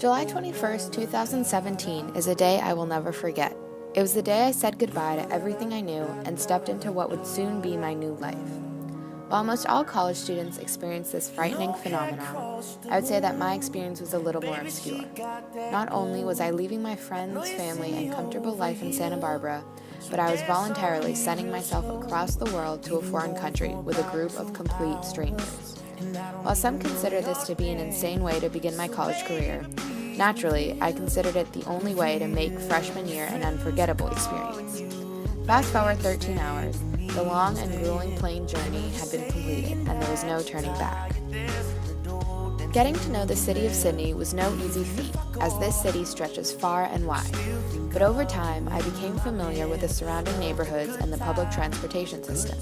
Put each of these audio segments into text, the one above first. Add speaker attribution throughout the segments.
Speaker 1: July 21st, 2017 is a day I will never forget. It was the day I said goodbye to everything I knew and stepped into what would soon be my new life. While most all college students experience this frightening phenomenon, I would say that my experience was a little more obscure. Not only was I leaving my friends, family, and comfortable life in Santa Barbara, but I was voluntarily sending myself across the world to a foreign country with a group of complete strangers. While some consider this to be an insane way to begin my college career, naturally, I considered it the only way to make freshman year an unforgettable experience. Fast forward 13 hours, the long and grueling plane journey had been completed, and there was no turning back. Getting to know the city of Sydney was no easy feat, as this city stretches far and wide. But over time, I became familiar with the surrounding neighborhoods and the public transportation system.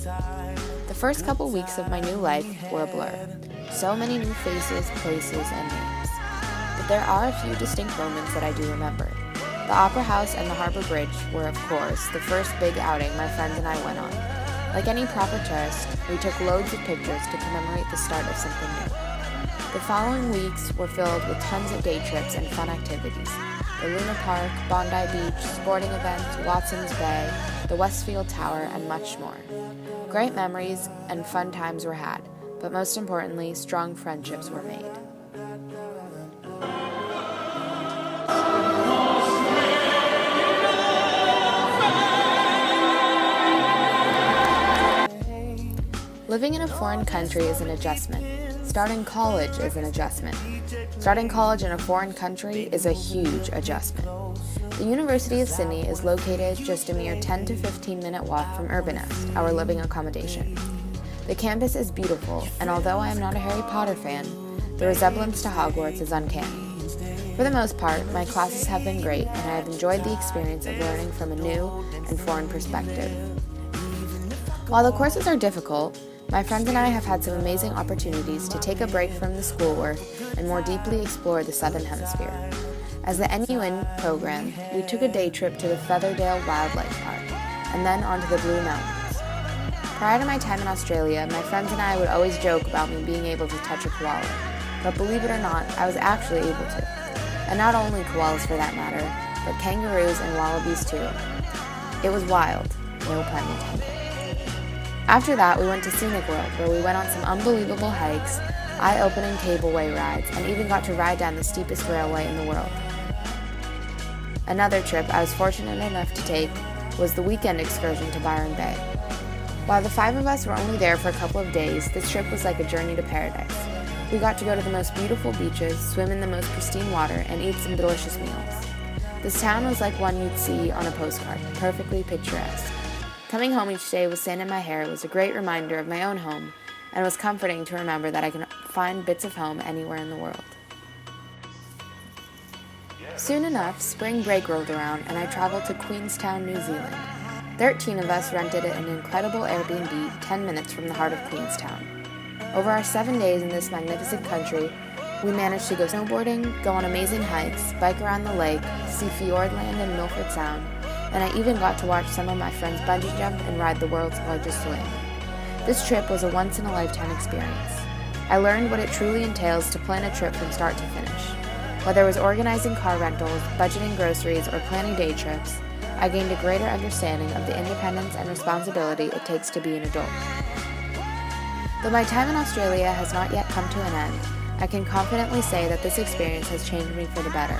Speaker 1: The first couple weeks of my new life were a blur. So many new faces, places, and names. But there are a few distinct moments that I do remember. The Opera House and the Harbor Bridge were, of course, the first big outing my friends and I went on. Like any proper tourist, we took loads of pictures to commemorate the start of something new. The following weeks were filled with tons of day trips and fun activities. The Luna Park, Bondi Beach, sporting events, Watson's Bay, the Westfield Tower, and much more. Great memories and fun times were had, but most importantly, strong friendships were made. Living in a foreign country is an adjustment. Starting college is an adjustment. Starting college in a foreign country is a huge adjustment. The University of Sydney is located just a mere 10 to 15 minute walk from Urban Nest, our living accommodation. The campus is beautiful, and although I am not a Harry Potter fan, the resemblance to Hogwarts is uncanny. For the most part, my classes have been great, and I have enjoyed the experience of learning from a new and foreign perspective. While the courses are difficult, my friends and I have had some amazing opportunities to take a break from the schoolwork and more deeply explore the Southern Hemisphere. As the Nuin program, we took a day trip to the Featherdale Wildlife Park, and then onto the Blue Mountains. Prior to my time in Australia, my friends and I would always joke about me being able to touch a koala, but believe it or not, I was actually able to. And not only koalas for that matter, but kangaroos and wallabies too. It was wild, no pun intended. After that, we went to Scenic World, where we went on some unbelievable hikes, eye-opening cableway rides, and even got to ride down the steepest railway in the world. Another trip I was fortunate enough to take was the weekend excursion to Byron Bay. While the 5 of us were only there for a couple of days, this trip was like a journey to paradise. We got to go to the most beautiful beaches, swim in the most pristine water, and eat some delicious meals. This town was like one you'd see on a postcard, perfectly picturesque. Coming home each day with sand in my hair was a great reminder of my own home, and was comforting to remember that I can find bits of home anywhere in the world. Soon enough, spring break rolled around, and I traveled to Queenstown, New Zealand. 13 of us rented an incredible Airbnb 10 minutes from the heart of Queenstown. Over our 7 days in this magnificent country, we managed to go snowboarding, go on amazing hikes, bike around the lake, see Fiordland and Milford Sound, and I even got to watch some of my friends bungee jump and ride the world's largest swing. This trip was a once-in-a-lifetime experience. I learned what it truly entails to plan a trip from start to finish. Whether it was organizing car rentals, budgeting groceries, or planning day trips, I gained a greater understanding of the independence and responsibility it takes to be an adult. Though my time in Australia has not yet come to an end, I can confidently say that this experience has changed me for the better.